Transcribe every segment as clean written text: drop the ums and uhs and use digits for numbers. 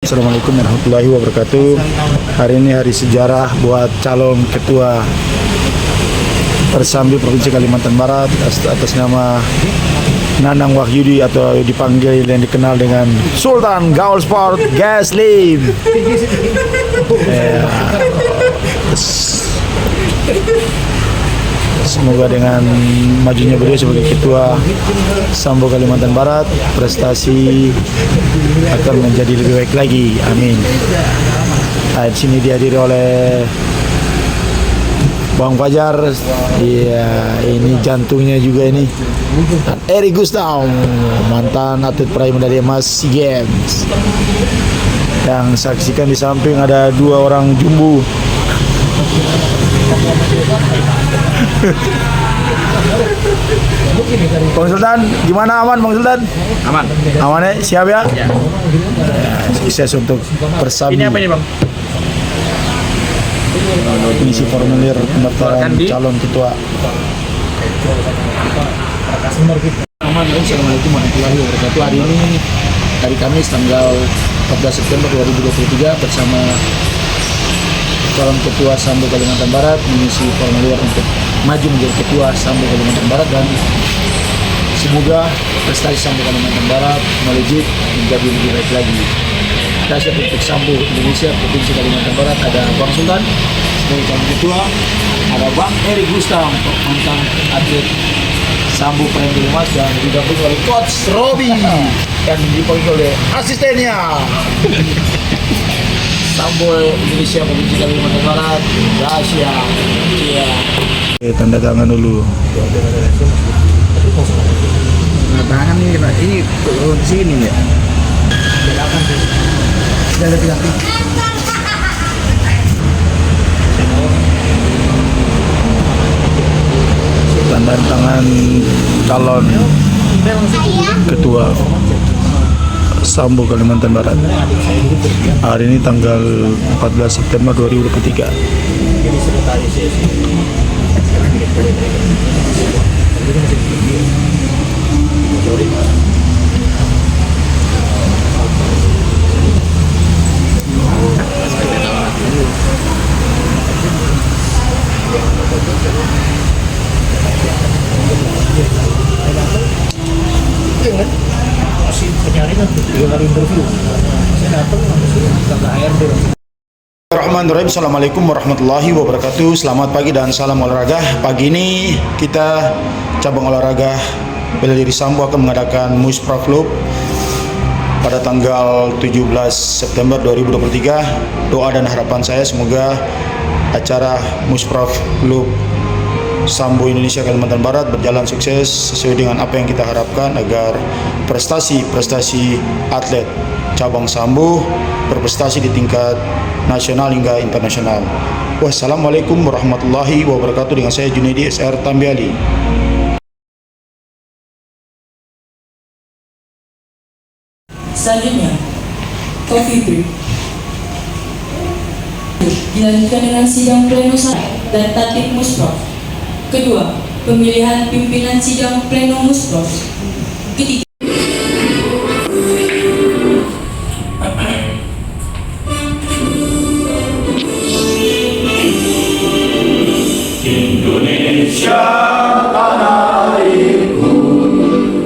Assalamualaikum warahmatullahi wabarakatuh. Hari ini hari sejarah buat calon ketua Persambi Provinsi Kalimantan Barat atas nama Nanang Wahyudi atau dipanggil yang dikenal dengan Sultan Gaul Sport Gaslim. Semoga dengan majunya beliau sebagai ketua Sambo Kalimantan Barat, prestasi akan menjadi lebih baik lagi. Amin. Di sini dihadiri oleh Bang Fajar. Iya, ini jantungnya juga ini. Dan Eri Gustav, mantan atlet peraih medali emas SEA Games. Yang saksikan di samping ada dua orang jumbo. Bang Sultan, gimana aman Bang Sultan? Aman. Aman ya? Siap ya? Ya. Sukses untuk Persambi. Ini apa ini Bang? Isi formulir pendaftaran calon ketua. Assalamualaikum warahmatullahi wabarakatuh. Hari ini hari Kamis tanggal 14 September 2023 bersama calon ketua Sambo Kalimantan Barat mengisi formulir untuk maju menjadi ketua Sambo Kalimantan Barat, dan semoga prestasi Sambo Kalimantan Barat melejit menjadi lebih baik lagi. Dasar untuk Sambo Indonesia Provinsi Kalimantan Barat ada Bang Sultan sebagai calon ketua, ada Bang Eri Gustav mantan atlet Sambo peraih medali emas, dan didampingi oleh Coach Robi yang dipanggil oleh asistennya Sambo Indonesia Provinsi Kalimantan Barat, Asia. Iya. Oke, tanda tangan dulu. Tanda tangan ini turun sini ya. Sudah lebih rapi. Tanda tangan calon ketua Sambo Kalimantan Barat. Hari ini tanggal 14 September 2023. Bismillahirrahmanirrahim. Assalamualaikum warahmatullahi wabarakatuh. Selamat pagi dan salam olahraga. Pagi ini kita cabang olahraga bela diri Sambo akan mengadakan Muspraf Club pada tanggal 17 September 2023. Doa dan harapan saya semoga acara Muspraf Club Sambo Indonesia Kalimantan Barat berjalan sukses sesuai dengan apa yang kita harapkan, agar prestasi atlet cabang Sambo berprestasi di tingkat nasional hingga internasional. Wassalamualaikum warahmatullahi wabarakatuh. Dengan saya Junaidi SR Tambiali. Selanjutnya, Coffee Break dilanjutkan dengan sidang pleno dan tatip Muspraf. Kedua, pemilihan pimpinan sidang pleno Muspraf. Ketiga, Indonesia tanah airku,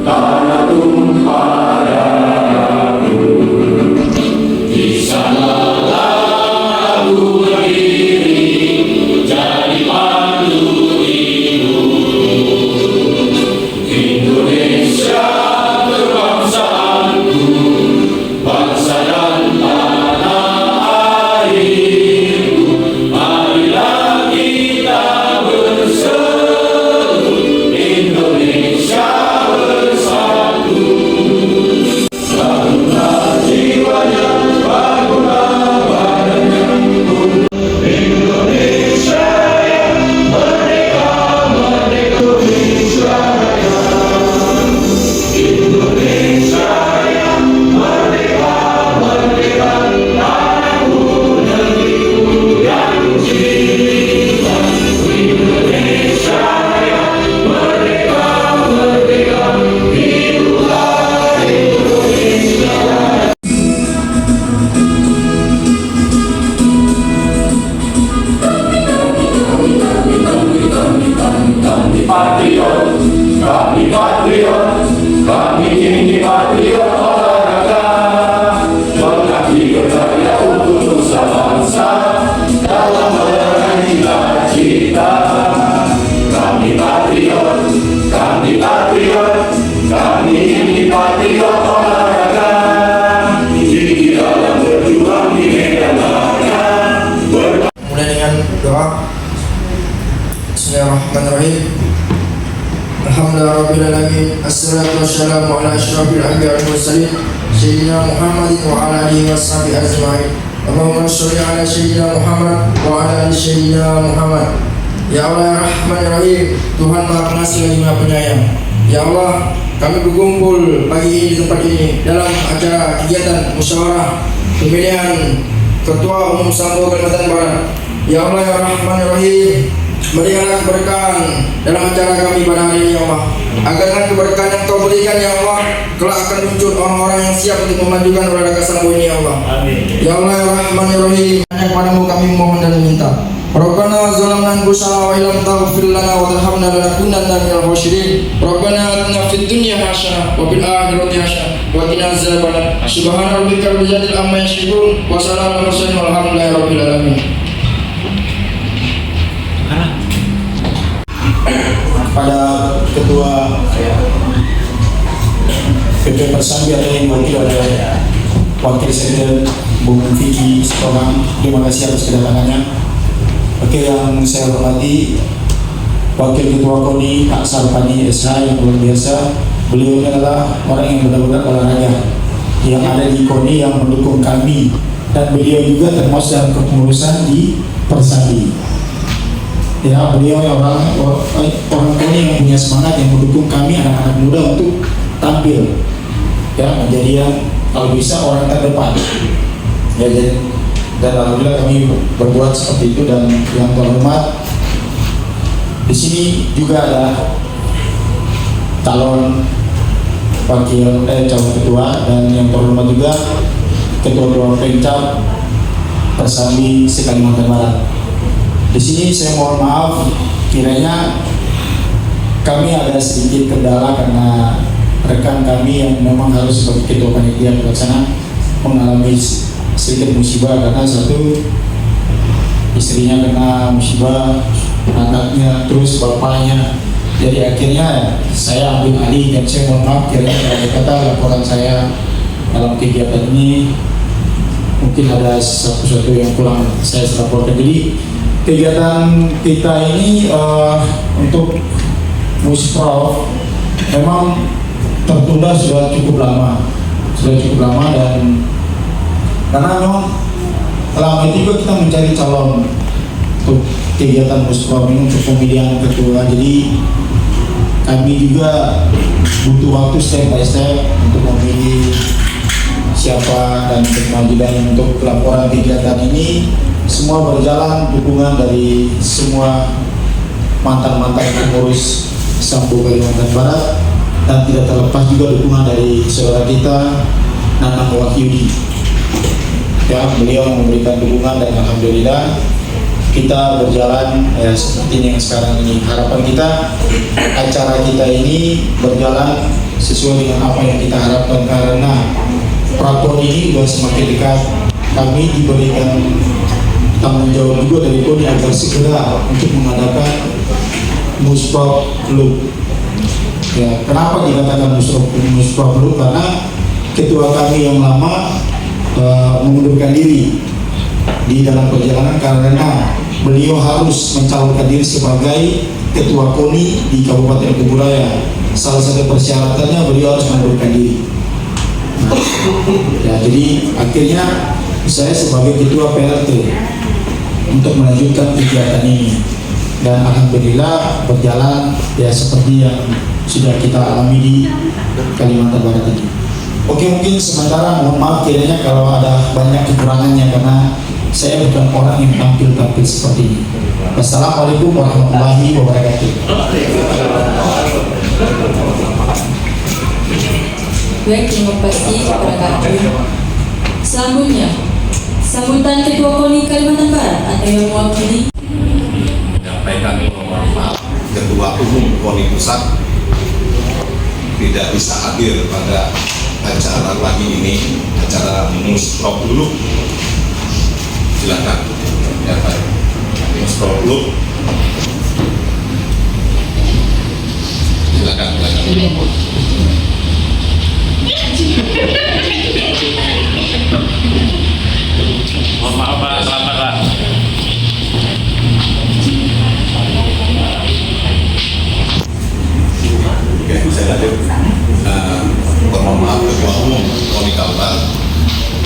tanah tumpah darahku. Di sanalah aku berdiri, jadi pandu hidup. Indonesia patriot, kami ini patriot olahraga, mengabdi berkarya untuk nusa bangsa dalam meraih cita-cita. Kami patriot, kami ini patriot olahraga, di dalam berjuang di medan laga. Mulai dengan doa. Bismillahirrahmanirrahim. Alhamdulillahirabbil alamin. Assalatu wassalamu ala asyrafil anbiya'i wal mursalin sayyidina Muhammadin wa ala alihi washabihi ajma'in. Allahumma shalli ala sayyidina Muhammad wa ala ali sayyidina Muhammad. Ya Allah ya Rahman ya Rahim, Tuhan Maha Pengasih lagi Maha Penyayang. Ya Allah, kami berkumpul pagi ini di tempat ini dalam acara kegiatan musyawarah pemilihan Ketua Umum Sambo Kalimantan Barat. Ya Allah ya Rahman ya Rahim, berikanlah keberkahan dalam acara kami pada hari ini ya Allah. Agar dengan keberkahan yang Kau berikan ya Allah, kelak akan muncul orang-orang yang siap untuk memajukan olahraga sambo ini ya Allah. Amin. Ya Allah ya Rahman ya Rahim, hanya kepadamu kami mohon dan meminta. Rabbana zalamna anfusana wa illam taghfir lana wa tarhamna lanakunanna minal khasirin. Rabbana atina fid dunya hasanah wa fil akhirati hasanah wa qina azabannar. Subhana rabbika rabbil izzati amma yasifun wa salamun alal mursalin walhamdulillahi rabbil alamin. Pada ketua PP Persambi ada yang wakil ada wakil sekjen Bung Vicky Sitohang. Terima kasih atas kedatangannya. Oke, yang saya hormati Wakil Ketua KONI Pak Sarpani SH yang luar biasa. Beliau adalah orang yang benar-benar olahraga yang ada di KONI yang mendukung kami, dan beliau juga termasuk dalam kepengurusan di Persambi. Ya, beliau orang KONI yang punya semangat, yang mendukung kami anak-anak muda untuk tampil ya menjadi yang kalau bisa orang terdepan. Ya, dan alhamdulillah kami berbuat seperti itu. Dan yang terhormat di sini juga ada calon ketua, dan yang terhormat juga ketua Pencap Persambi se-Kalimantan Barat. Di sini saya mohon maaf kiranya kami ada sedikit kendala karena rekan kami yang memang harus sebagai ketua panitia pelaksana mengalami sedikit musibah, karena satu istrinya kena musibah, anaknya, terus bapaknya. Jadi akhirnya saya ambil alih, dan saya mohon maaf kiranya ada kata laporan saya dalam kegiatan ini mungkin ada sesuatu yang kurang saya laporkan. Jadi kegiatan kita ini untuk Musprof memang tertunda sudah cukup lama, dan karena memang selama itu juga kita mencari calon untuk kegiatan Musprof ini untuk pemilihan ketua. Jadi kami juga butuh waktu step by step untuk memilih siapa dan kemajuan untuk pelaporan kegiatan ini. Semua berjalan dukungan dari semua mantan-mantan pengurus Sambo Kalimantan Barat, dan tidak terlepas juga dukungan dari saudara kita Nanang Wahyudi. Ya, beliau memberikan dukungan, dan alhamdulillah kita berjalan seperti yang sekarang ini. Harapan kita acara kita ini berjalan sesuai dengan apa yang kita harapkan, karena peraturan ini sudah semakin dekat. Kami diberikan tanggung jawab juga dari KONI agar segera untuk mengadakan Musprof Club. Ya, kenapa dikatakan Musprof Club? Karena ketua kami yang lama mengundurkan diri di dalam perjalanan karena beliau harus mencalonkan diri sebagai ketua KONI di Kabupaten Kuburaya. Salah satu persyaratannya beliau harus mengundurkan diri. Ya, jadi akhirnya saya sebagai ketua PRT untuk melanjutkan kegiatan ini, dan alhamdulillah berjalan ya seperti yang sudah kita alami di Kalimantan Barat ini. Oke, mungkin sementara mohon maaf kiranya kalau ada banyak kekurangannya, karena saya bukan orang yang tampil seperti ini. Wassalamualaikum warahmatullahi wabarakatuh. Baik, terima kasih kepada Kak. Selanjutnya, sambutan Ketua KONI Kalimantan Barat atau yang mewakili. Menyampaikan mohon maaf Ketua Umum KONI Pusat tidak bisa hadir pada acara pagi ini, acara Musprok dulu. Silakan ya Pak, Musprok dulu. Silakan. Mohon maaf Pak, selamat Pak. Oke, saya lanjut. Mohon maaf Ketua Umum KONI Kalbar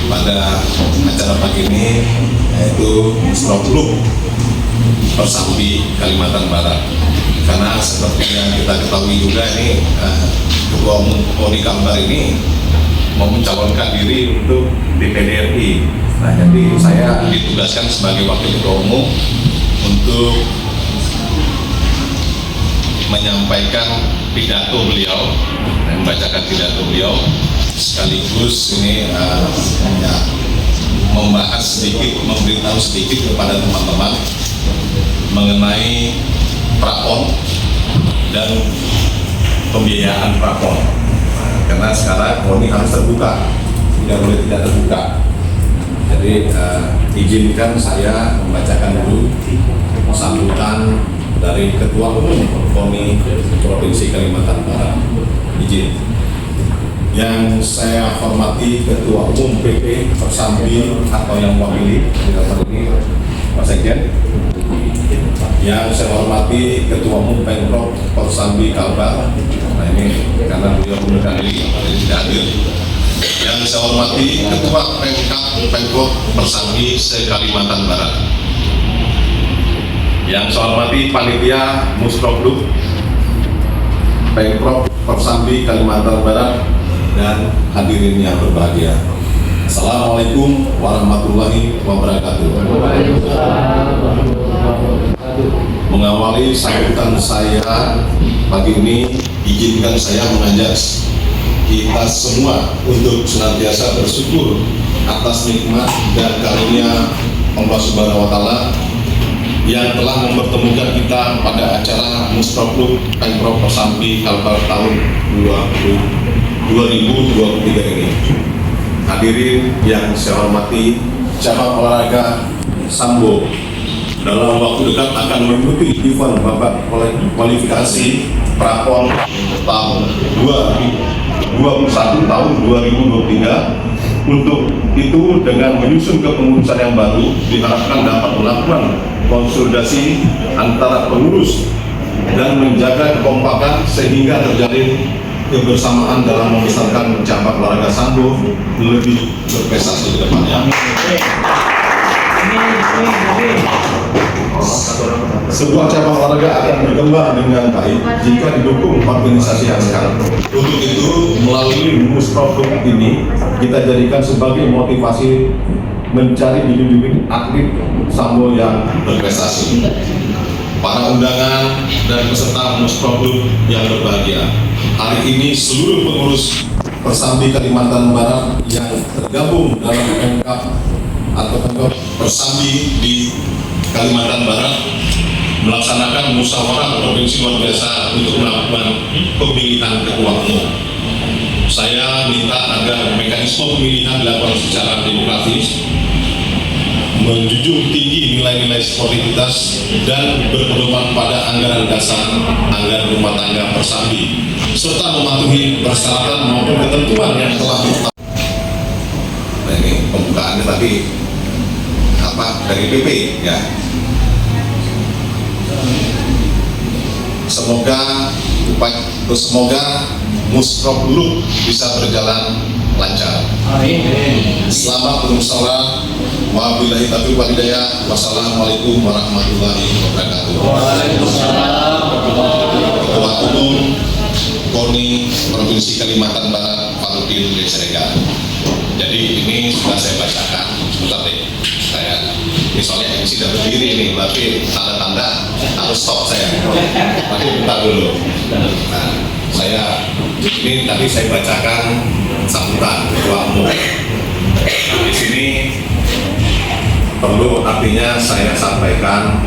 pada acara pagi ini, yaitu Musprok dulu Persambi Kalimantan Barat. Karena seperti yang kita ketahui juga ini, Ketua Umum KONI Kalbar ini mau mencalonkan diri untuk DPD RI. Nah, jadi saya ditugaskan sebagai Wakil Ketua Umum untuk menyampaikan pidato beliau dan membacakan pidato beliau, sekaligus ini membahas sedikit, memberitahu sedikit kepada teman-teman mengenai prapon dan pembiayaan prapon. Karena sekarang KONI harus terbuka, tidak boleh tidak terbuka. Jadi izinkan saya membacakan dulu sambutan dari Ketua Umum KONI Provinsi Kalimantan Barat. Izin. Yang saya hormati Ketua Umum PP Persambi atau yang mewakili dalam ini Pak Sekjen. Yang saya hormati Ketua Umum Pemprov Persambi Kalbar. Nah ini karena beliau mengundurkan diri, tidak hadir. Yang saya hormati Ketua Pemprov Persambi se-Kalimantan Barat. Yang saya hormati Panitia Musprok Pemprov Persambi Kalimantan Barat dan hadirin yang berbahagia. Assalamualaikum warahmatullahi wabarakatuh. Mengawali sambutan saya pagi ini, izinkan saya mengajak kita semua untuk senantiasa bersyukur atas nikmat dan karunia Allah Subhanahu wa Ta'ala yang telah mempertemukan kita pada acara Musprok Pemprov Persambi Kalbar tahun 2023 ini. Hadirin yang saya hormati, cabang olahraga Sambo dalam waktu dekat akan mengikuti event babak kualifikasi prapon tahun 2021 tahun 2023. Untuk itu, dengan menyusun kepengurusan yang baru, diharapkan dapat melakukan konsolidasi antara pengurus dan menjaga kekompakan sehingga terjalin kebersamaan dalam membesarkan cabang olahraga Sambo lebih berprestasi ke depannya. Sebuah cabang olahraga akan berkembang dengan baik jika didukung organisasi yang sekarang. Untuk itu, melalui Musprok ini, kita jadikan sebagai motivasi mencari bibit-bibit atlet Sambo yang berprestasi. Para undangan dan peserta Musprok yang berbahagia, hari ini seluruh pengurus Persambi Kalimantan Barat yang tergabung dalam Pemkab atau Pemkab Persambi di Kalimantan Barat melaksanakan musyawarah provinsi luar biasa untuk melakukan pemilihan ketua umum. Saya minta agar mekanisme pemilihan dilakukan secara demokratis, menjunjung tinggi nilai-nilai sportivitas dan berpedoman pada anggaran dasar anggaran rumah tangga Persambi, serta mematuhi persyaratan maupun ketentuan yang telah ditetapkan. Nah ini pembukaannya tadi dari PP ya. Semoga Musprok dulu bisa berjalan lancar. Amin. Selamat bermusyawarah. Wabillahi taufiq wal hidayah. Wassalamualaikum warahmatullahi wabarakatuh. Waalaikumsalam. Ketua Umum KONI Provinsi Kalimantan Barat Farudin Siregar. Jadi ini sudah saya bacakan. Sebentar deh, ini soalnya MC sudah berdiri nih, tapi tanda-tanda harus stop saya. Tapi bentar dulu. Nah, ini tadi saya bacakan sambutan Ketua Umum. Di sini perlu artinya saya sampaikan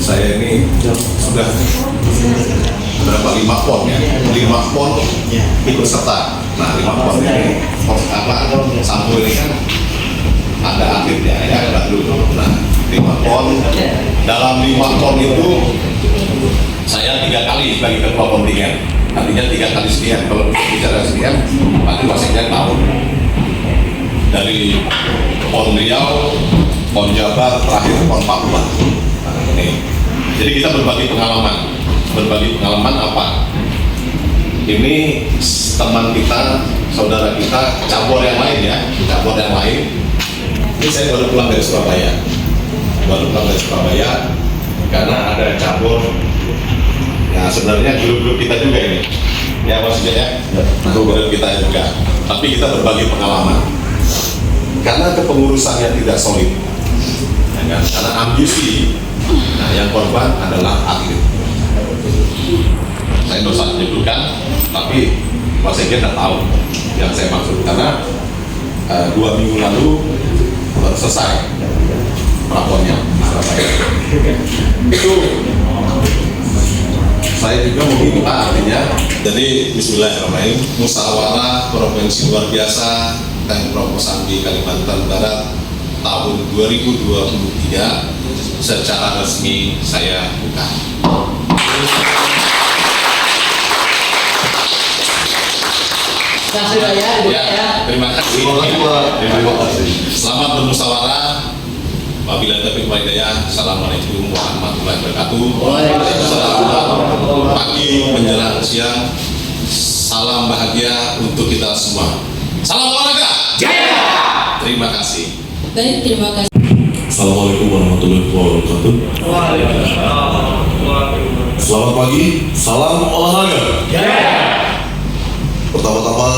saya ini sudah berapa 5 PON ya, 5 PON ikut serta. Nah 5 PON ini Sambo ini kan ada akhirnya ya, ada dulu. Nah 5 PON, dalam 5 PON itu saya 3 kali sebagai ketua kontingen. Artinya 3 kali sekian. Kalau bicara sekian, pasti wasekjen tahu. Dari PON Riau, PON Jabar, terakhir PON Papua. Nah, ini. Jadi kita berbagi pengalaman. Berbagi pengalaman apa? Ini teman kita, saudara kita, cabur yang lain ya, cabur yang lain. Ini saya baru pulang dari Surabaya. Karena ada cabur. Ya sebenarnya grup-grup kita juga ini. Ya maksudnya ya, grup kita juga. Tapi kita berbagi pengalaman. Karena kepengurusannya tidak solid, ya kan? Karena ambisi. Nah, yang korban adalah atlet. Saya tidak usah menyebutkan, tapi Mas Ege tidak tahu yang saya maksud. Karena 2 minggu lalu baru selesai peraponnya di Surabaya. Itu saya juga meminta artinya. Jadi Bismillahirrahmanirrahim, musyawarah provinsi luar biasa Pemprov Kosambi Kalimantan Barat tahun 2023 secara resmi saya buka. Terima kasih. Selamat bermusyawarah. Wabillahi taufiq wal hidayah. Assalamualaikum warahmatullahi wabarakatuh. Selamat pagi menjelang siang. Salam bahagia untuk kita semua. Salam olahraga. Jaya. Terima kasih. Baik, terima kasih. Assalamualaikum warahmatullahi wabarakatuh. Selamat pagi, salam olahraga. Pertama-tama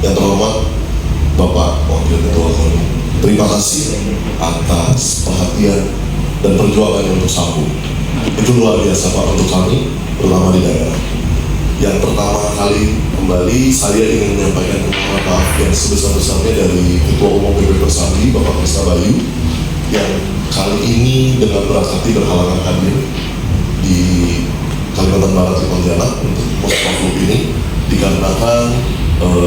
yang terhormat Bapak Wakil Ketua KONI, terima kasih atas perhatian dan perjuangan untuk Sambo. Itu luar biasa Pak untuk kami, terutama di daerah. Yang pertama kali kembali saya ingin menyampaikan maaf yang sebesar-besarnya dari Ketua Umum PP Kosambi Bapak Krisna Bayu yang kali ini dengan berat hati berhalangan hadir di Kalimantan Barat di Pontianak untuk Musproflub ini dikarenakan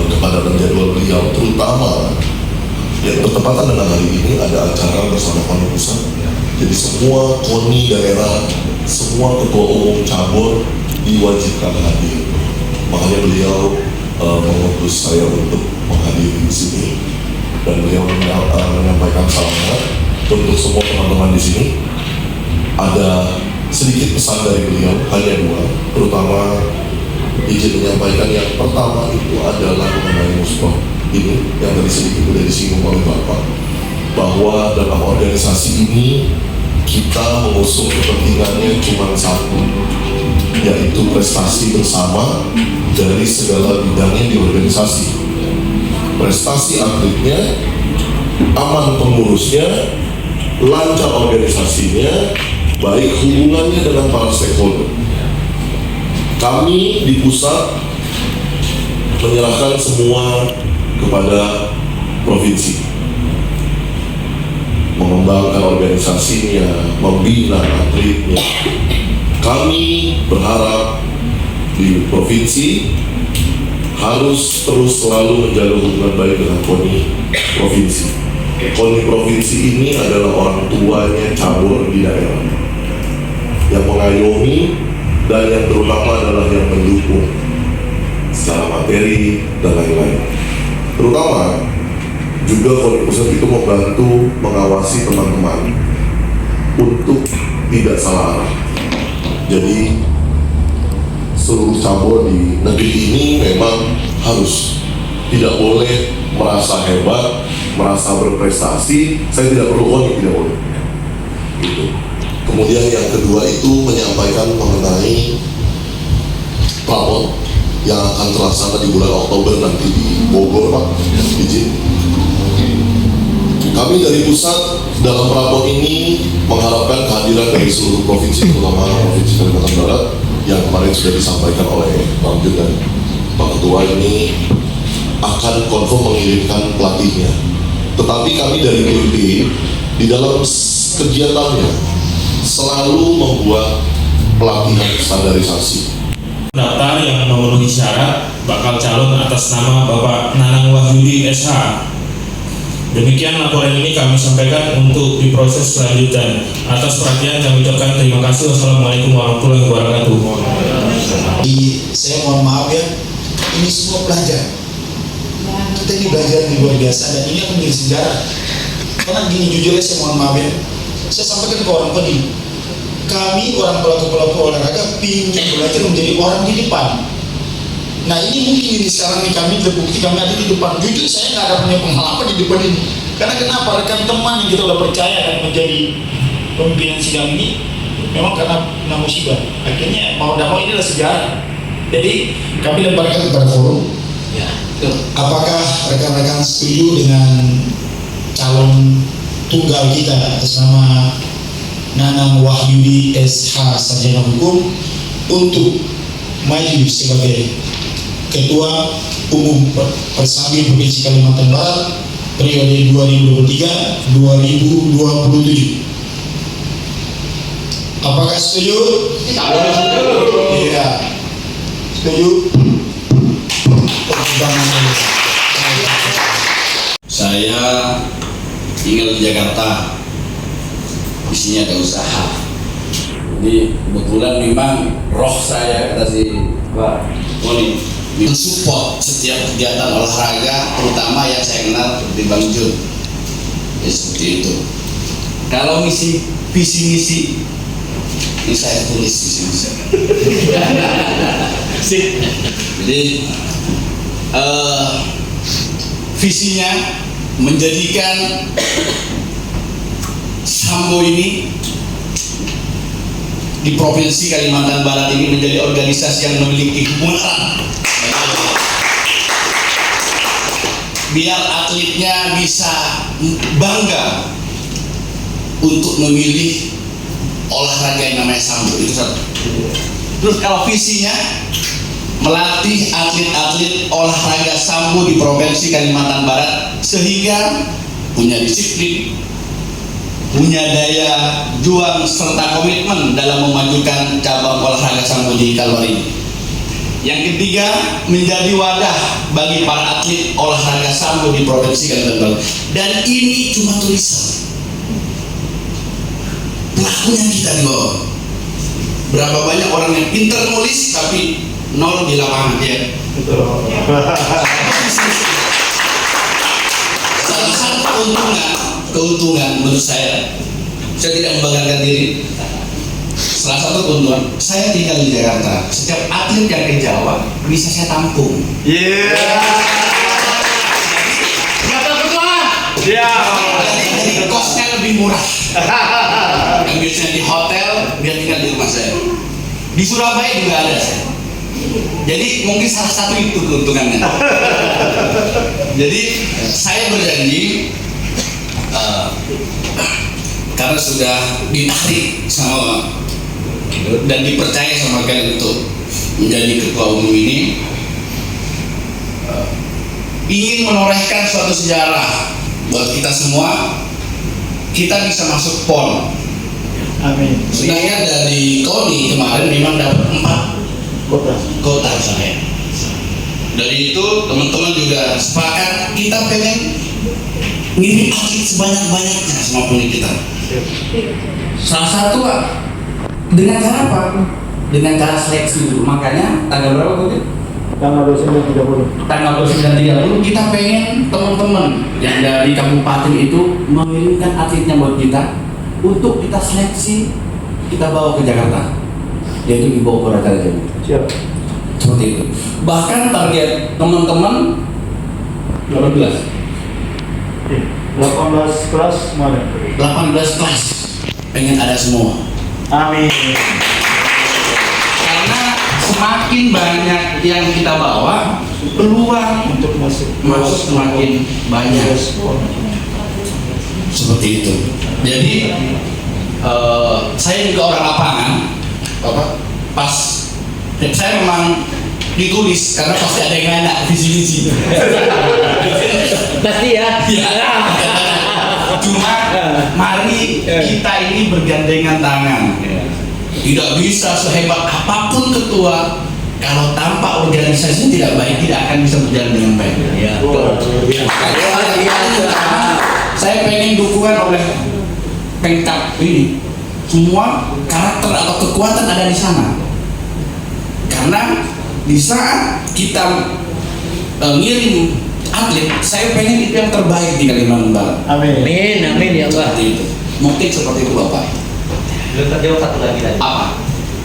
kepadatan jadwal beliau, terutama yang bertepatan dengan hari ini ada acara bersama KONI pusat. Jadi semua KONI daerah, semua ketua umum cabur diwajibkan hadir. Makanya beliau mengutus saya untuk menghadiri di sini dan beliau menyampaikan salamnya untuk semua teman-teman di sini. Ada sedikit pesan dari beliau, hanya 2, terutama izin menyampaikan yang pertama itu adalah mengenai Musprov ini yang tadi sedikit sudah disinggung oleh Bapak, bahwa dalam organisasi ini kita mengusung kepentingannya cuma satu, yaitu prestasi bersama dari segala bidangnya di organisasi. Prestasi atletnya, aman pengurusnya, lancar organisasinya, baik hubungannya dengan para stakeholder. Kami di pusat menyerahkan semua kepada provinsi, mengembangkan organisasinya, membina atletnya. Kami berharap di provinsi harus terus selalu menjaga hubungan baik dengan KONI provinsi. KONI provinsi ini adalah orang tuanya cabur di daerah, yang mengayomi dan yang terutama adalah yang mendukung secara materi dan lain-lain. Terutama juga KONI pusat itu membantu mengawasi teman-teman untuk tidak salah arah. Jadi seluruh cabur di negeri ini memang harus tidak boleh merasa hebat, merasa berprestasi. Saya tidak perlu KONI, tidak boleh. Gitu. Kemudian yang kedua itu menyampaikan mengenai prapon yang akan terlaksana di bulan Oktober nanti di Bogor, Pak. Izin. Kami dari pusat dalam prapon ini mengharapkan kehadiran dari seluruh provinsi, terutama Provinsi Kalimantan Barat yang kemarin sudah disampaikan oleh Bang Jun dan Pak Ketua ini akan konfirm mengirimkan pelatihnya. Tetapi kami dari PP di dalam kegiatannya selalu membuat pelatihan standarisasi. Daftar yang memenuhi syarat bakal calon atas nama Bapak Nanang Wahyudi SH. Demikian laporan ini kami sampaikan untuk diproses selanjutnya. Atas perhatian kami ucapkan terima kasih. Wassalamualaikum warahmatullahi wabarakatuh. Saya mohon maaf ya, ini semua pelajar. Kita ini belajar yang luar biasa dan ini akan menjadi sejarah. Karena gini jujur ya, saya mohon maaf ya, saya sampaikan ke orang Kodim, kami orang pelaku-pelaku olahraga ingin belajar menjadi orang di depan. Nah ini mungkin ini sekarang nih kami terbukti kami ada di depan. Jujur saya nggak ada punya pengalaman di depan ini. Karena kenapa? Rekan teman yang kita udah percaya akan menjadi pemimpinan sidang ini memang karena musibah. Akhirnya mau tidak mau ini adalah sejarah. Jadi kami lemparkan kepada forum. Ya, apakah rekan-rekan setuju dengan calon tunggal kita atas nama Nanang Wahyudi SH Sarjana Hukum untuk maju sebagai Ketua Umum Persabi Provinsi Kalimantan Barat periode 2023-2027. Apakah setuju? Iya. Setuju? Saya tinggal di Jakarta, isinya ada usaha. Jadi kebetulan memang roh saya kata si Pak Tony mensupport setiap kegiatan olahraga, terutama yang saya kenal seperti Bang Jun. Ya seperti itu. Kalau visi misi ini saya tulis visi misi. Jadi visinya menjadikan Sambo ini di Provinsi Kalimantan Barat ini menjadi organisasi yang memiliki kebenaran, biar atletnya bisa bangga untuk memilih olahraga yang namanya Sambo. Itu satu. Terus kalau visinya melatih atlet-atlet olahraga Sambo di Provinsi Kalimantan Barat sehingga punya disiplin, punya daya juang serta komitmen dalam memajukan cabang olahraga Sambo di Kalbar ini. Yang ketiga, menjadi wadah bagi para atlet olahraga Sambo di Provinsi Kalimantan Barat. Dan ini cuma tulisan. Pelakunya kita di bawah. Berapa banyak orang yang pintar nulis tapi nol di lapangan ya. Salah satu keuntungan menurut saya tidak membanggakan diri. Salah satu keuntungan saya tinggal di Jakarta. Setiap atlet yang ke Jawa bisa saya tampung. Jadi kosnya lebih murah. Yang biasanya di hotel dia tinggal di rumah saya. Di Surabaya juga ada saya. Jadi mungkin salah satu itu keuntungannya. Jadi saya berjanji karena sudah ditarik sama dan dipercaya sama kalian untuk menjadi ketua umum ini, ingin menorehkan suatu sejarah buat kita semua. Kita bisa masuk PON. Amin. Sebenarnya dari KONI kemarin memang dapat 4 kota saya. Dari itu teman-teman juga sepakat kita pengen ngirim atlet sebanyak-banyaknya sama PON kita. Salah satu dengan cara apa? Dengan cara seleksi dulu. Makanya tanggal berapa tuh? Tanggal 29.30. Tanggal 29.30 kita pengen teman-teman yang dari kabupaten itu mengirimkan atletnya buat kita untuk kita seleksi, kita bawa ke Jakarta, yaitu di Bogor aja. Siap. Seperti itu. Bahkan target teman-teman 18 kelas mana? 18 kelas pengen ada semua. Amin. Karena semakin banyak yang kita bawa, peluang Untuk masuk semakin banyak. Seperti itu. Jadi saya juga orang lapangan. Pas saya memang ditulis karena pasti ada yang nanya visi-visi. Pasti ya. Cuma mari kita ini bergandengan tangan. Tidak bisa sehebat apapun ketua, kalau tanpa organisasi tidak baik tidak akan bisa berjalan dengan baik. Saya pengen dukungan oleh Pengkap ini. Semua karakter atau kekuatan ada di sana. Karena di saat kita ngirim atlet, saya pengen itu yang terbaik di Kalimantan Barat. Amin ya Allah. Seperti itu. Mungkin seperti itu Bapak. Belum terjawab satu lagi tadi. Apa?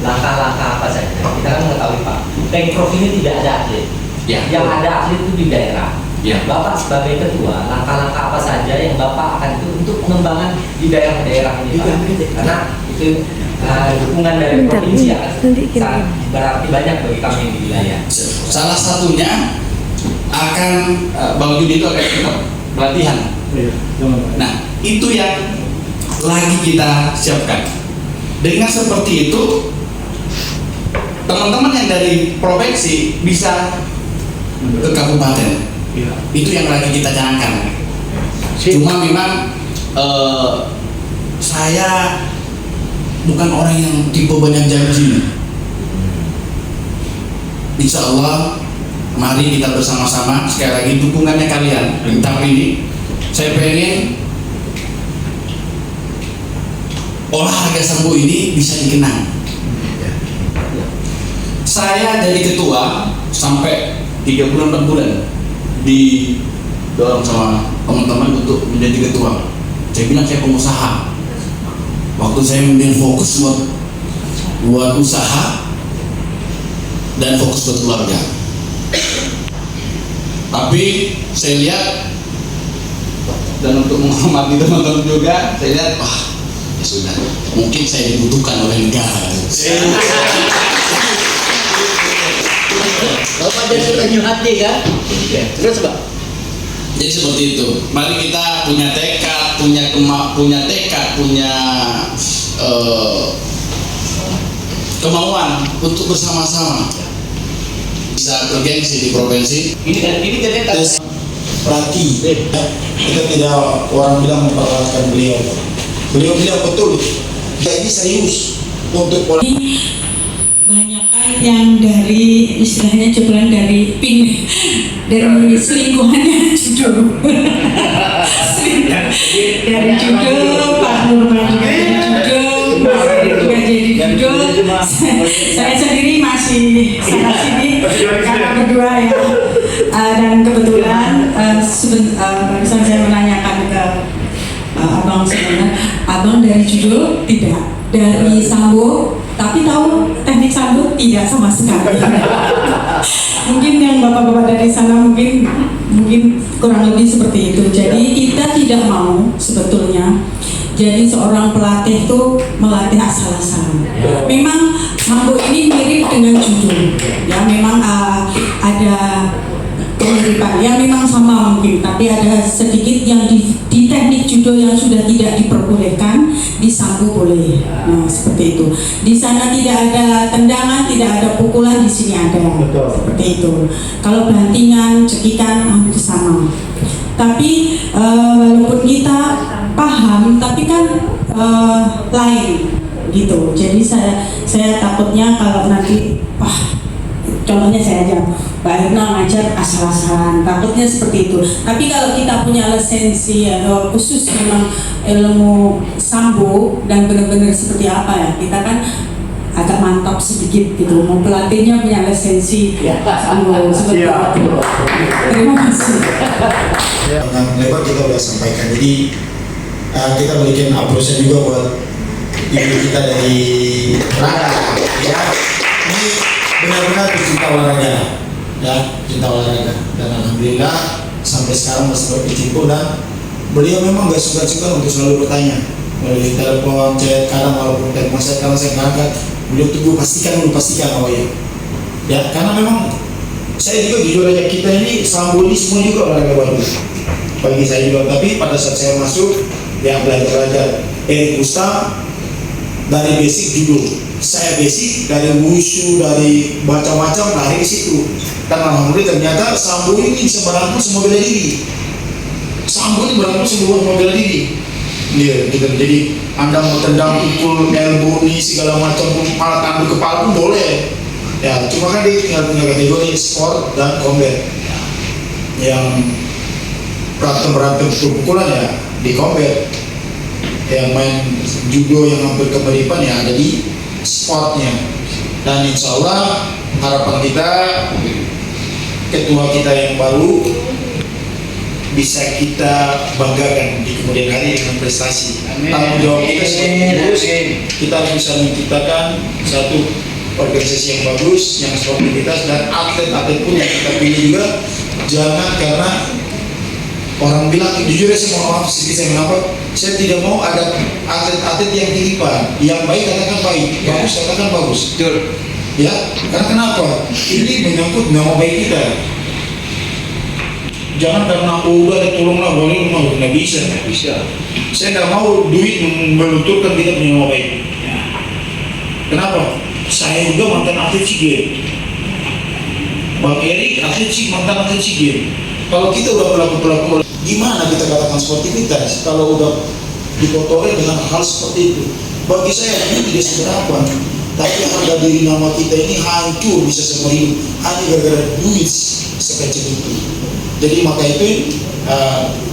Langkah-langkah apa saja? Kita kan mengetahui Pak, Pemprov ini tidak ada atlet. Ya. Yang ada atlet itu di daerah. Ya. Bapak sebagai ketua, langkah-langkah apa saja yang Bapak akan itu untuk pengembangan di daerah-daerah ini Pak? Karena itu dukungan dari provinsi ya, sangat berarti banyak bagi kami di wilayah. Salah satunya akan Bang Judi itu akan kita pelatihan. Nah, itu yang lagi kita siapkan. Dengan seperti itu, teman-teman yang dari provinsi bisa ke kabupaten. Itu yang lagi kita canangkan. Cuma memang saya bukan orang yang tipe banyak janji. Insya Allah, mari kita bersama-sama, sekali lagi dukungannya kalian. Tentang ini, saya pengen olahraga sambo ini bisa dikenang. Saya jadi ketua sampai 3 bulan 4 bulan didorong sama teman-teman untuk menjadi ketua. Saya bilang saya pengusaha. Waktu saya mending fokus buat usaha dan fokus buat keluarga. Tapi saya lihat dan untuk menghormati teman-teman juga, saya lihat wah ya sudah, mungkin saya dibutuhkan oleh negara. Bapak jadi penyuh hati kan? Terus Pak? Jadi seperti itu. Mari kita punya tekad, punya kemauan untuk bersama-sama bisa bergengsi di provinsi. Ini jadi Perhati, kita tidak orang bilang memperlakukan beliau. Beliau bilang betul, ini serius untuk pola. Banyak kan yang dari istilahnya jebolan dari dari selingkuhannya judul dari judul Pak Nurman juga jadi judul, Mas Eri juga jadi judul. Saya sendiri masih sana sini karena berdua ya. Dan kebetulan barusan saya menanyakan ke abang sebenarnya, abang dari judul tidak, dari sambo, tapi tahu teknik sambo tidak sama sekali. Mungkin yang bapak-bapak dari sana mungkin kurang lebih seperti itu. Jadi kita tidak mau sebetulnya jadi seorang pelatih itu melatih asal-asalan. Memang sambo ini mirip dengan judul, ya memang ada kemiripan, ya memang sama mungkin, tapi ada sedikit yang di teknik judo yang sudah tidak diperbolehkan, di sambo boleh. Nah seperti itu. Di sana tidak ada tendangan, tidak ada pukulan, di sini ada. Seperti itu. Kalau bantingan, cekikan hampir sama. Tapi walaupun kita paham, tapi kan lain gitu. Jadi saya takutnya kalau nanti contohnya saya aja, Mbak Irna ngajar asal-asalan, takutnya seperti itu. Tapi kalau kita punya lisensi atau khusus memang ilmu sambo dan benar-benar seperti apa ya, kita kan agak mantap sedikit gitu. Mau pelatihnya punya lisensi sambo seperti itu. Terima kasih. Dengan lebar kita sudah sampaikan, jadi kita berikan apresiasi juga buat ibu kita dari Rara, ya. Ini benar-benar pecinta olahraga, ya, cinta olahraga, dan alhamdulillah sampai sekarang masih berkecimpung, dan beliau memang gak suka-suka untuk selalu bertanya melalui telepon, chat, kadang walaupun telepon saya karena saya ngangkat, beliau tunggu pastikan oh ya, karena memang saya juga jujur aja, kita ini sambo ini semua juga olahraga baru bagi saya juga. Tapi pada saat saya masuk ya belajar Ustaz dari basic judo, saya basic dari wushu, dari macam-macam lari ke situ. Karena alhamdulillah ternyata sambo ini bisa merangkul semua bela diri. Sambo ini berantem sebelum mau bela diri. Dia gitu. Jadi Anda mau tendang, pukul, elbow nih segala macam, malah tanduk kepala pun boleh. Ya, cuma kan dia tinggal kategori sport dan combat. Yang berantem pukul-pukulan ya di combat. Yang main judo yang hampir kemiripan ya ada di sportnya. Dan insya Allah harapan kita ketua kita yang baru bisa kita banggakan di kemudian hari dengan prestasi. Tanggung jawab kita terus kita harus bisa menciptakan satu organisasi yang bagus, yang sportivitas, dan atlet-atlet pun yang kita pilih juga jangan karena orang bilang, jujur ya saya mohon maaf sedikit saya menapa, saya tidak mau ada atlet-atlet yang titipan, yang baik katakan baik, bagus katakan bagus. Betul. Ya, karena kenapa? Ini menyangkut nama baik kita. Jangan karena udah ditolonglah boleh mau nggak bisa. Saya nggak mau duit melunturkan kita punya nama baik. Kenapa? Saya juga mantan atlet SEA Games. Bang Erik atlet mantan atlet SEA Games. Kalau kita udah pelaku gimana kita katakan sportivitas? Kalau udah dikotori dengan hal seperti itu, bagi saya ini tidak seberapa. Tapi harga diri nama kita ini hancur bisa seumur hidup hanya gara-gara duit sekecil itu. Jadi maka itu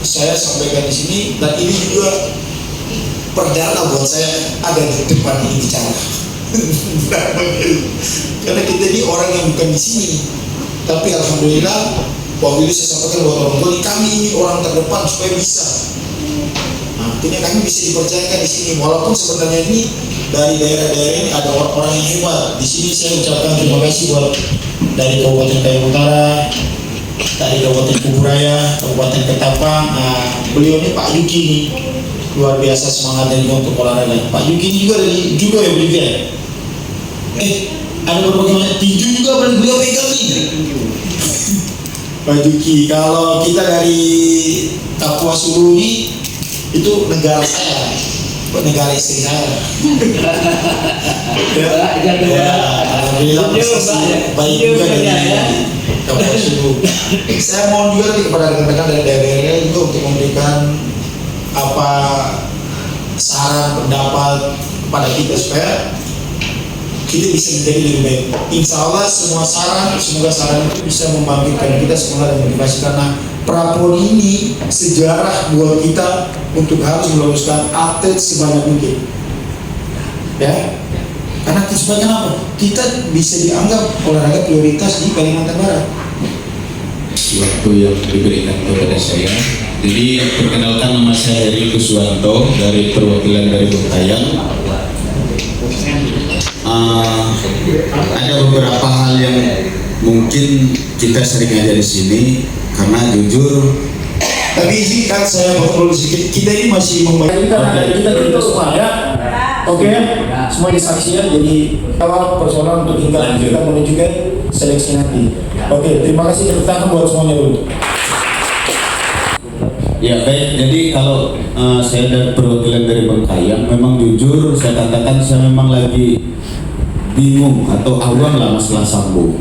saya sampaikan di sini, dan ini juga perdana buat saya ada di depan ini bicara. Karena kita ini orang yang bukan di sini, tapi alhamdulillah waktu itu saya sampaikan buat orang tua kami ini orang terdepan supaya bisa. Nah, akhirnya kami bisa dipercayakan di sini, walaupun sebenarnya ini dari daerah-daerah ini ada orang-orang yang hebat. Di sini saya ucapkan terima kasih buat dari Kabupaten Kayong Utara, dari Kabupaten Kuburaya, Kabupaten Ketapang. Beliau ini Pak Yuki ini luar biasa semangatnya untuk olahraga. Pak Yuki ini juga dari judo ya beliau ya. Ada berbagai macam tinju juga beliau pegang nih. Pak Yuki, kalau kita dari Kapuas Hulu ini itu negara saya, negara istri saya. Alhamdulillah prestasi baik juga dari Kapuas Hulu. Saya mohon juga kepada rekan-rekan dari daerah juga untuk memberikan apa saran pendapat kepada kita supaya kita bisa menjadi lebih baik. Insya Allah semoga saran itu bisa membangkitkan kita semangat dan motivasi, karena Prapon ini sejarah buat kita untuk harus meluluskan atlet sebanyak mungkin. Ya, karena sebagai apa? Kita bisa dianggap olahraga prioritas di Kalimantan Barat. Waktu yang diberikan kepada saya. Jadi perkenalkan, nama saya Heri Kuswanto dari perwakilan dari Bengkayang. Ada beberapa hal yang mungkin kita sering aja di sini karena jujur. Tapi izinkan saya berpeluang sedikit. Kita ini masih membayar kita semua ya. Oke, semua disaksikan. Jadi kalau persoalan untuk tinggal kita menuju ke seleksi nanti. Oke, terima kasih tepuk tangan buat semuanya dulu. Ya baik, jadi kalau saya dari perwakilan dari Bengkayang, memang jujur saya katakan saya memang lagi bingung atau awam lah masalah Sambo.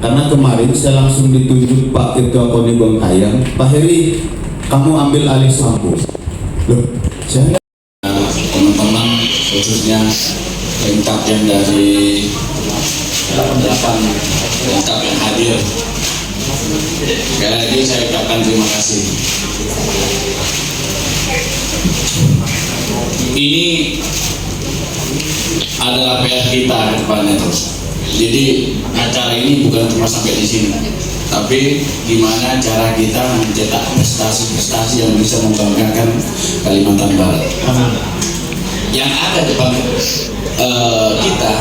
Karena kemarin saya langsung ditunjuk Pak Ketua KONI Bengkayang, Pak Heri, kamu ambil alih Sambo. Loh, saya teman-teman khususnya lengkap yang dari 8 lengkap yang hadir. Sekali lagi saya ucapkan terima kasih. Ini adalah PR kita ke depannya terus. Jadi acara ini bukan cuma sampai di sini, tapi gimana cara kita mencetak prestasi-prestasi yang bisa membanggakan Kalimantan Barat. Yang ada depan kita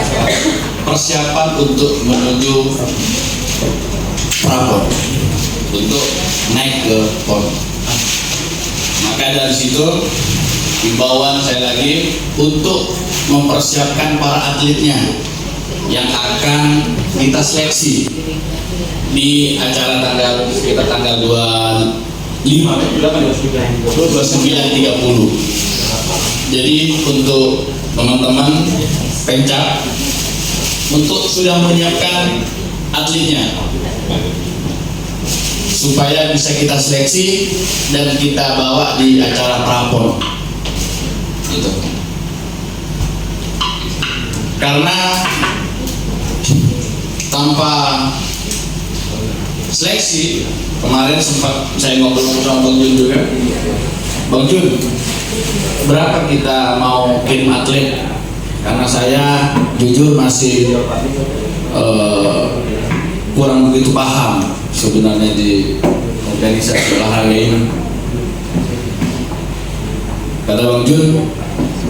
persiapan untuk menuju Prapon, untuk naik ke PON. Maka dari situ himbauan saya lagi untuk mempersiapkan para atletnya yang akan kita seleksi di acara sekitar tanggal 29.30. Jadi untuk teman-teman pencak untuk sudah menyiapkan atletnya, supaya bisa kita seleksi dan kita bawa di acara prapon gitu. Karena tanpa seleksi, kemarin sempat saya ngobrol sama Bang Jun juga. Bang Jun, berapa kita mau kirim atlet? Karena saya jujur masih kurang begitu paham sebenarnya di organisasi olahraga ini. Kata Bang Jun,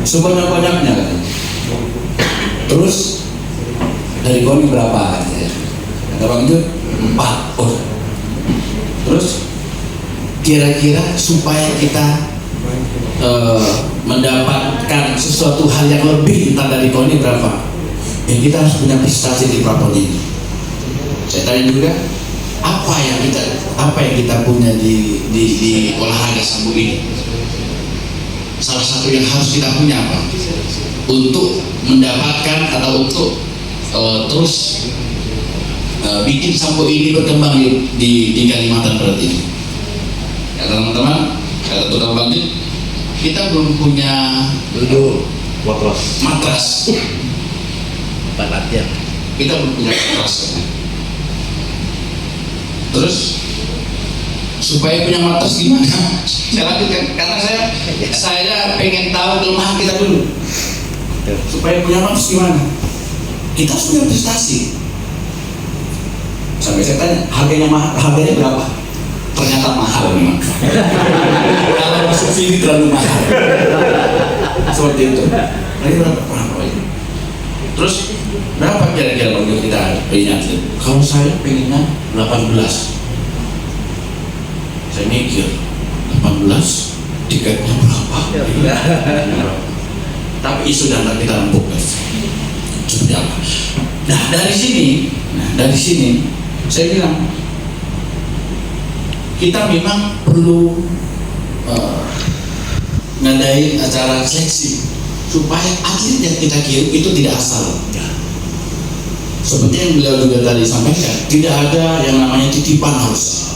sebanyak-banyaknya katanya. Terus dari KONI berapa? Kata Bang Jun, 4. Oh. Terus kira-kira supaya kita mendapatkan sesuatu hal yang lebih entah dari KONI berapa? Ya kita harus punya prestasi di prapon ini. Saya tanya juga, apa yang kita punya di olahraga sambo ini? Salah satu yang harus kita punya apa? Untuk mendapatkan atau untuk terus bikin sambo ini berkembang di Kalimantan Barat ini. Ya teman-teman, kata Tukang Bangkit, kita belum punya matras. Kita belum punya matras. Terus supaya punya matras gimana? Saya lanjutkan karena saya pengen tahu kelemahan kita dulu. Supaya punya matras gimana? Kita harus punya prestasi. Sampai saya tanya, harganya berapa? Ternyata mahal memang. Kalau subsidi terlalu mahal. Seperti itu. Ini berapa ini? Terus berapa kira-kira Bang Jun kita pengen atlet? Kalau saya pengennya 18. Saya mikir 18 tiketnya berapa? Tapi sudah kita rembuk seperti apa? Nah dari sini saya bilang kita memang perlu ngadain acara seleksi supaya atlet yang kita kirim itu tidak asal. Seperti yang beliau juga tadi sampaikan, tidak ada yang namanya titipan harus.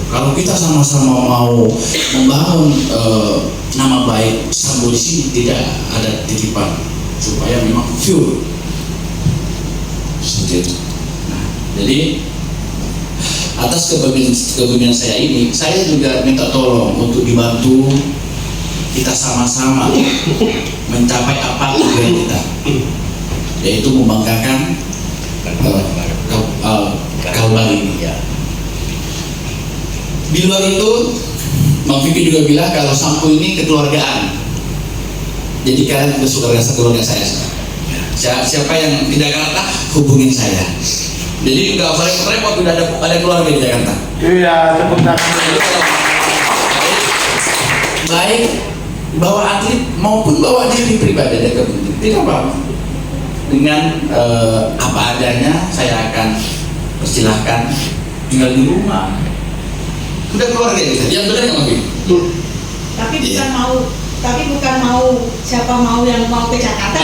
Kalau kita sama-sama mau membangun nama baik sambo di sini, tidak ada titipan supaya memang pure seperti itu. Nah, jadi atas kepemimpinan saya ini, saya juga minta tolong untuk dibantu kita sama-sama mencapai apa tujuan kita, yaitu membanggakan Kalbar ini. Di luar itu, Bang Vicky juga bilang kalau sampo ini kekeluargaan. Jadi kalian juga suka keluarga saya. Siapa yang di Jakarta hubungin saya. Jadi nggak usah repot-repot, udah ada keluarga di Jakarta. Iya, tepuk tangan. Baik bawa atlet maupun bawa diri pribadi ada kepentingan, tidak apa-apa. Dengan apa adanya saya akan persilahkan tinggal di rumah. Udah keluarga kita. Yang benar nggak mungkin. Tapi bukan mau siapa mau yang mau ke Jakarta.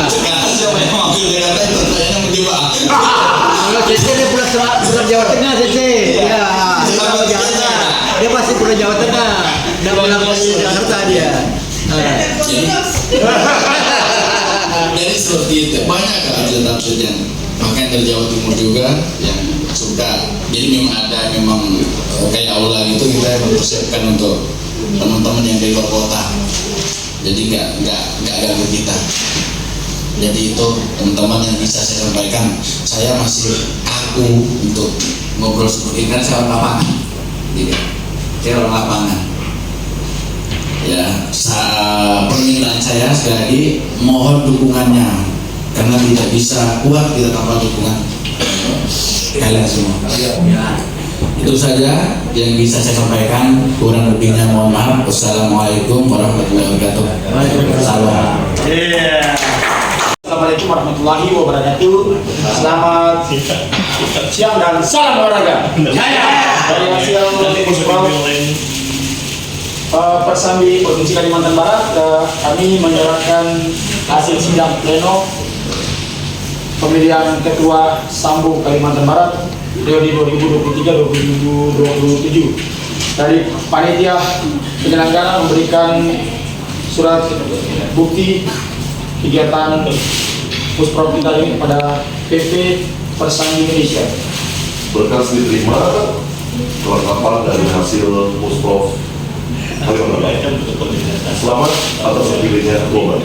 Sekarang siapa yang mau ke Jakarta itu pertanyaannya menjebak. Kalau Cece dia pulang Jawa Tengah, Cece. Ya, dia pasti pulang Jawa Tengah. Dan pulang ke Jakarta dia. Jadi seperti itu. Banyak atlet-atlet yang bahkan dari Jawa Timur juga yang suka. Jadi memang kayak aula gitu kita mempersiapkan untuk teman-teman yang dari luar kota. Jadi nggak ganggu kita. Jadi itu teman-teman yang bisa saya sampaikan. Saya masih kaku untuk ngobrol seperti ini, kan saya orang lapangan. Jadi saya orang lapangan. Ya, permintaan saya sekali lagi mohon dukungannya karena tidak bisa kuat kita tanpa dukungan kalian semua. Itu saja yang bisa saya sampaikan, kurang lebihnya mohon maaf. Wassalamualaikum warahmatullahi wabarakatuh. Salam. Assalamualaikum warahmatullahi wabarakatuh. Selamat siang dan salam olahraga. Dari hasil Persambi Provinsi Kalimantan Barat, kami menyerahkan hasil sidang pleno pemilihan Ketua Sambo Kalimantan Barat periode 2023-2027. Dari panitia penyelenggara memberikan surat bukti kegiatan Musprov kita ini kepada PP Persanggi Indonesia. Berkas diterima, kelengkapan dari hasil Musprov Kalimantan. Selamat atas terpilihnya Ketua.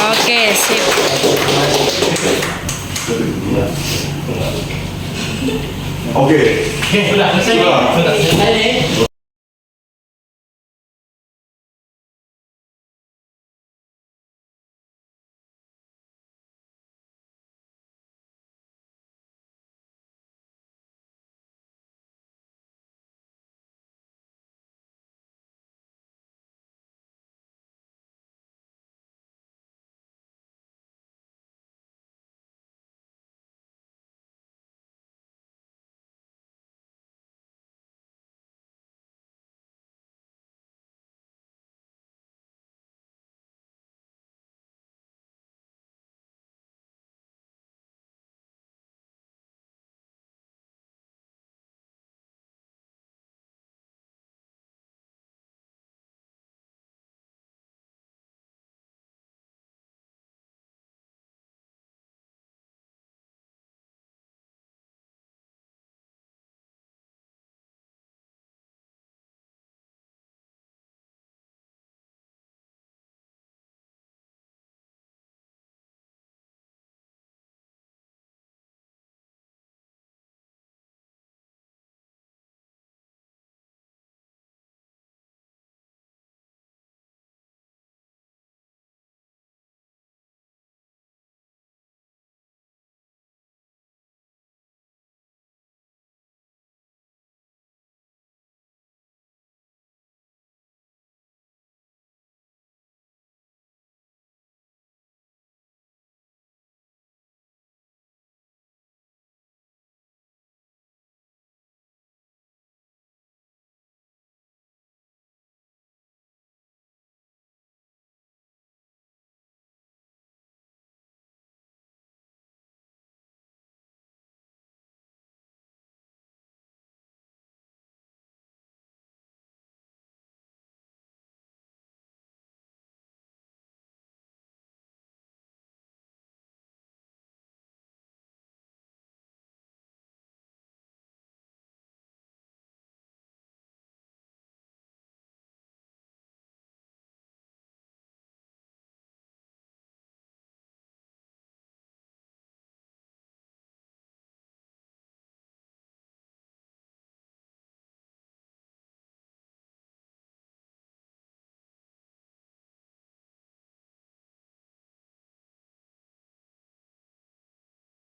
Oke, sip. Oke. Sudah selesai. Sudah selesai nih.